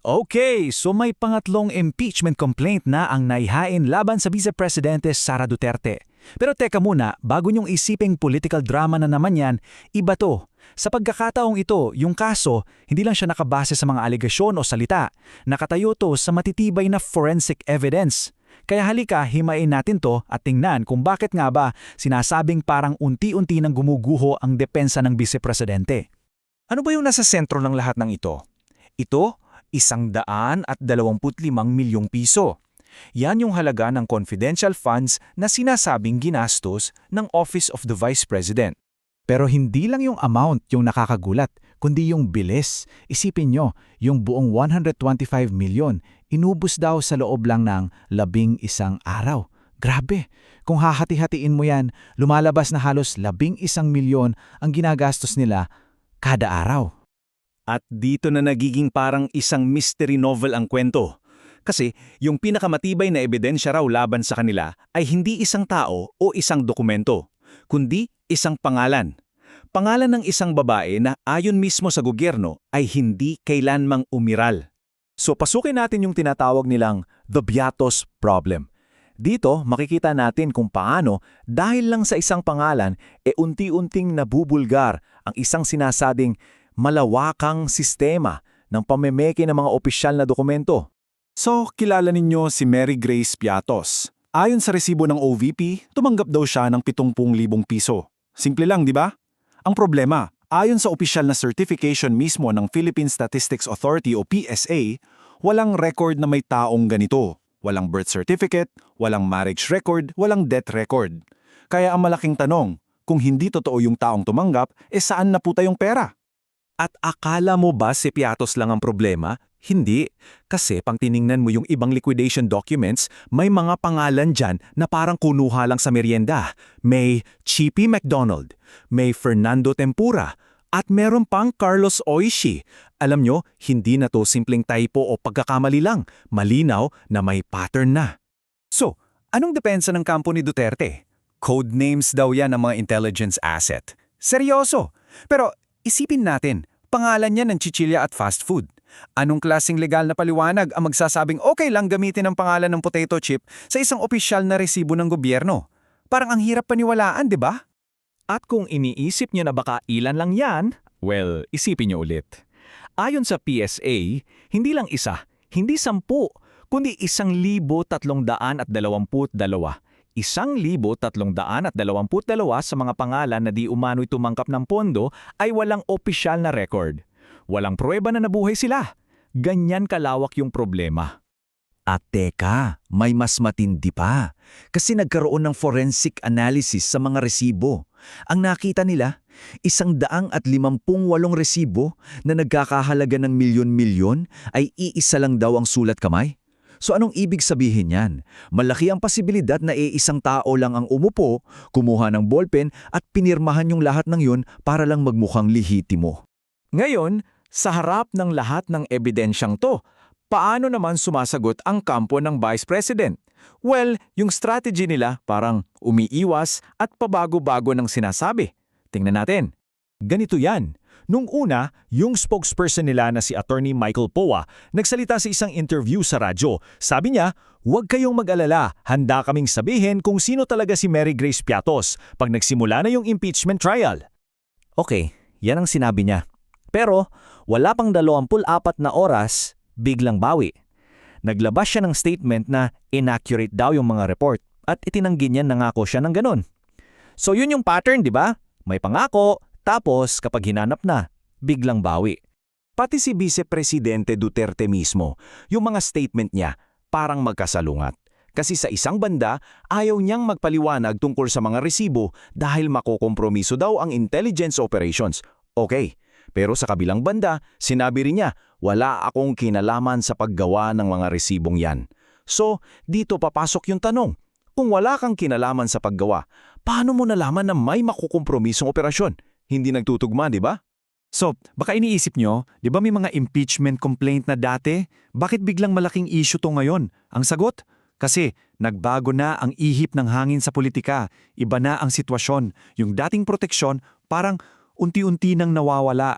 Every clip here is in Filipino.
Okay, so may pangatlong impeachment complaint na ang naihain laban sa Vice Presidente Sara Duterte. Pero teka muna, bago niyong isiping political drama na naman yan, iba to. Sa pagkakataong ito, yung kaso, hindi lang siya nakabase sa mga alegasyon o salita. Nakatayo to sa matitibay na forensic evidence. Kaya halika, himayin natin to at tingnan kung bakit nga ba sinasabing parang unti-unti nang gumuguho ang depensa ng Vice Presidente. Ano ba yung nasa sentro ng lahat ng ito? Ito, 125 milyong piso. Yan yung halaga ng confidential funds na sinasabing ginastos ng Office of the Vice President. Pero hindi lang yung amount yung nakakagulat, kundi yung bilis. Isipin nyo, yung buong 125 milyon, inubos daw sa loob lang ng 11 araw. Grabe! Kung hahati-hatiin mo yan, lumalabas na halos 11 milyon ang ginagastos nila kada araw. At dito na nagiging parang isang mystery novel ang kwento. Kasi yung pinakamatibay na ebidensya raw laban sa kanila ay hindi isang tao o isang dokumento, kundi isang pangalan. Pangalan ng isang babae na ayon mismo sa gobyerno ay hindi kailanmang umiral. So pasukin natin yung tinatawag nilang the Biatos problem. Dito makikita natin kung paano dahil lang sa isang pangalan unti-unting nabubulgar ang isang sinasabing malawakang sistema ng pamemeke ng mga opisyal na dokumento. So, kilala ninyo si Mary Grace Piatos. Ayon sa resibo ng OVP, tumanggap daw siya ng 70,000 piso. Simple lang, di ba? Ang problema, ayon sa opisyal na certification mismo ng Philippine Statistics Authority o PSA, walang record na may taong ganito. Walang birth certificate, walang marriage record, walang death record. Kaya ang malaking tanong, kung hindi totoo yung taong tumanggap, saan napunta yung pera? At akala mo ba si Piatos lang ang problema? Hindi. Kasi pang tiningnan mo yung ibang liquidation documents, may mga pangalan dyan na parang kunuha lang sa merienda. May Chippy McDonald, may Fernando Tempura, at meron pang Carlos Oishi. Alam nyo, hindi na to simpleng typo o pagkakamali lang. Malinaw na may pattern na. So, anong depensa ng kampo ni Duterte? Code names daw yan ng mga intelligence asset. Seryoso! Pero isipin natin, pangalan niya ng chichilya at fast food. Anong klaseng legal na paliwanag ang magsasabing okay lang gamitin ang pangalan ng potato chip sa isang opisyal na resibo ng gobyerno? Parang ang hirap paniwalaan, di ba? At kung iniisip niyo na baka ilan lang yan, well, isipin niyo ulit. Ayon sa PSA, hindi lang isa, hindi 10, kundi 1,322. 1,322 sa mga pangalan na di umano'y tumangkap ng pondo ay walang opisyal na record. Walang pruweba na nabuhay sila. Ganyan kalawak yung problema. At teka, may mas matindi pa. Kasi nagkaroon ng forensic analysis sa mga resibo. Ang nakita nila, 158 resibo na nagkakahalaga ng milyon-milyon ay iisa lang daw ang sulat kamay. So anong ibig sabihin yan? Malaki ang posibilidad na isang tao lang ang umupo, kumuha ng ballpen at pinirmahan yung lahat ng yun para lang magmukhang lehitimo. Ngayon, sa harap ng lahat ng ebidensyang to, paano naman sumasagot ang kampo ng Vice President? Well, yung strategy nila parang umiiwas at pabago-bago ng sinasabi. Tingnan natin. Ganito yan. Nung una, yung spokesperson nila na si Attorney Michael Poa nagsalita sa isang interview sa radyo. Sabi niya, huwag kayong mag-alala, handa kaming sabihin kung sino talaga si Mary Grace Piatos pag nagsimula na yung impeachment trial. Okay, yan ang sinabi niya. Pero wala pang 24 na oras, biglang bawi. Naglabas siya ng statement na inaccurate daw yung mga report at itinanggi niya nangako siya ng ganun. So yun yung pattern, di ba? May pangako, tapos kapag hinanap na, biglang bawi. Pati si Vice Presidente Duterte mismo, yung mga statement niya parang magkasalungat. Kasi sa isang banda, ayaw niyang magpaliwanag tungkol sa mga resibo dahil makokompromiso daw ang intelligence operations. Okay. Pero sa kabilang banda, sinabi rin niya, wala akong kinalaman sa paggawa ng mga resibong yan. So, dito papasok yung tanong, kung wala kang kinalaman sa paggawa, paano mo nalaman na may makukompromisong operasyon? Hindi nagtutugma, di ba? So, baka iniisip nyo, di ba may mga impeachment complaint na dati? Bakit biglang malaking issue to ngayon? Ang sagot? Kasi nagbago na ang ihip ng hangin sa politika. Iba na ang sitwasyon. Yung dating proteksyon, parang unti-unti nang nawawala.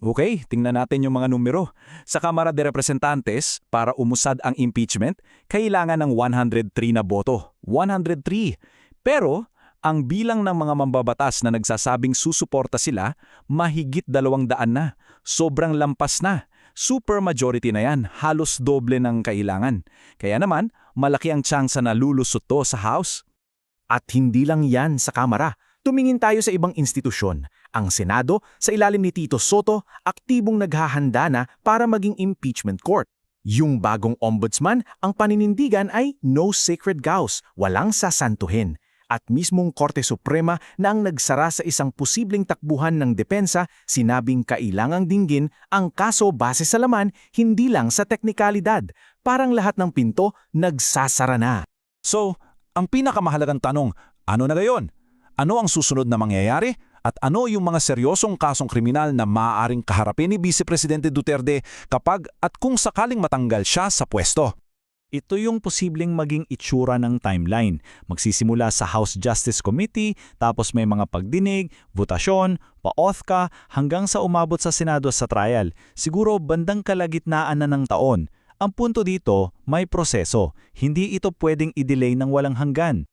Okay, tingnan natin yung mga numero. Sa Kamara de Representantes, para umusad ang impeachment, kailangan ng 103 na boto. 103. Pero, ang bilang ng mga mambabatas na nagsasabing susuporta sila, mahigit 200 na. Sobrang lampas na. Super majority na yan, halos doble ng kailangan. Kaya naman, malaki ang tsansa na lulusot to sa House. At hindi lang yan sa Kamara. Tumingin tayo sa ibang institusyon. Ang Senado, sa ilalim ni Tito Soto, aktibong naghahanda na para maging impeachment court. Yung bagong ombudsman, ang paninindigan ay no sacred cows, walang sasantuhin. At mismong Korte Suprema na ang nagsara sa isang posibleng takbuhan ng depensa, sinabing kailangang dinggin ang kaso base sa laman, hindi lang sa teknikalidad. Parang lahat ng pinto nagsasara na. So, ang pinakamahalagang tanong, ano na gayon? Ano ang susunod na mangyayari? At ano yung mga seryosong kasong kriminal na maaaring kaharapin ni Vice Presidente Duterte kapag at kung sakaling matanggal siya sa pwesto? Ito yung posibleng maging itsura ng timeline. Magsisimula sa House Justice Committee, tapos may mga pagdinig, votasyon, pa-oath hanggang sa umabot sa Senado sa trial. Siguro bandang kalagitnaan na ng taon. Ang punto dito, may proseso. Hindi ito pwedeng i-delay ng walang hanggan.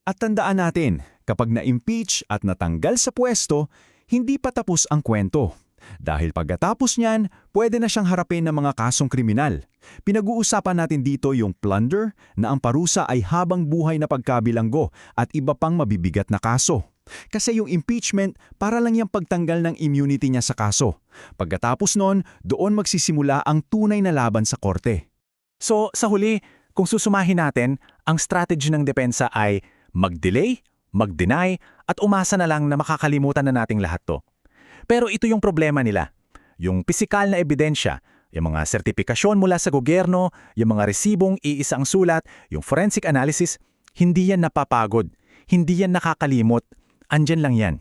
At tandaan natin, kapag na-impeach at natanggal sa pwesto, hindi pa tapos ang kwento. Dahil pagkatapos niyan, pwede na siyang harapin ng mga kasong kriminal. Pinag-uusapan natin dito yung plunder na ang parusa ay habang buhay na pagkabilanggo at iba pang mabibigat na kaso. Kasi yung impeachment, para lang yung pagtanggal ng immunity niya sa kaso. Pagkatapos nun, doon magsisimula ang tunay na laban sa korte. So, sa huli, kung susumahin natin, ang strategy ng depensa ay mag-delay, mag-deny, at umasa na lang na makakalimutan na nating lahat to. Pero ito yung problema nila. Yung pisikal na ebidensya, yung mga sertipikasyon mula sa gobyerno, yung mga resibong iisa ang sulat, yung forensic analysis, hindi yan napapagod, hindi yan nakakalimot, andyan lang yan.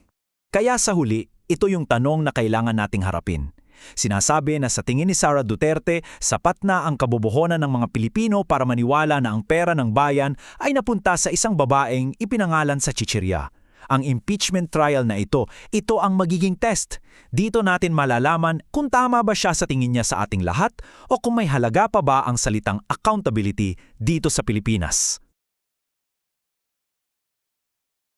Kaya sa huli, ito yung tanong na kailangan nating harapin. Sinasabi na sa tingin ni Sara Duterte, sapat na ang kabobohonan ng mga Pilipino para maniwala na ang pera ng bayan ay napunta sa isang babaeng ipinangalan sa chichirya. Ang impeachment trial na ito ang magiging test. Dito natin malalaman kung tama ba siya sa tingin niya sa ating lahat o kung may halaga pa ba ang salitang accountability dito sa Pilipinas.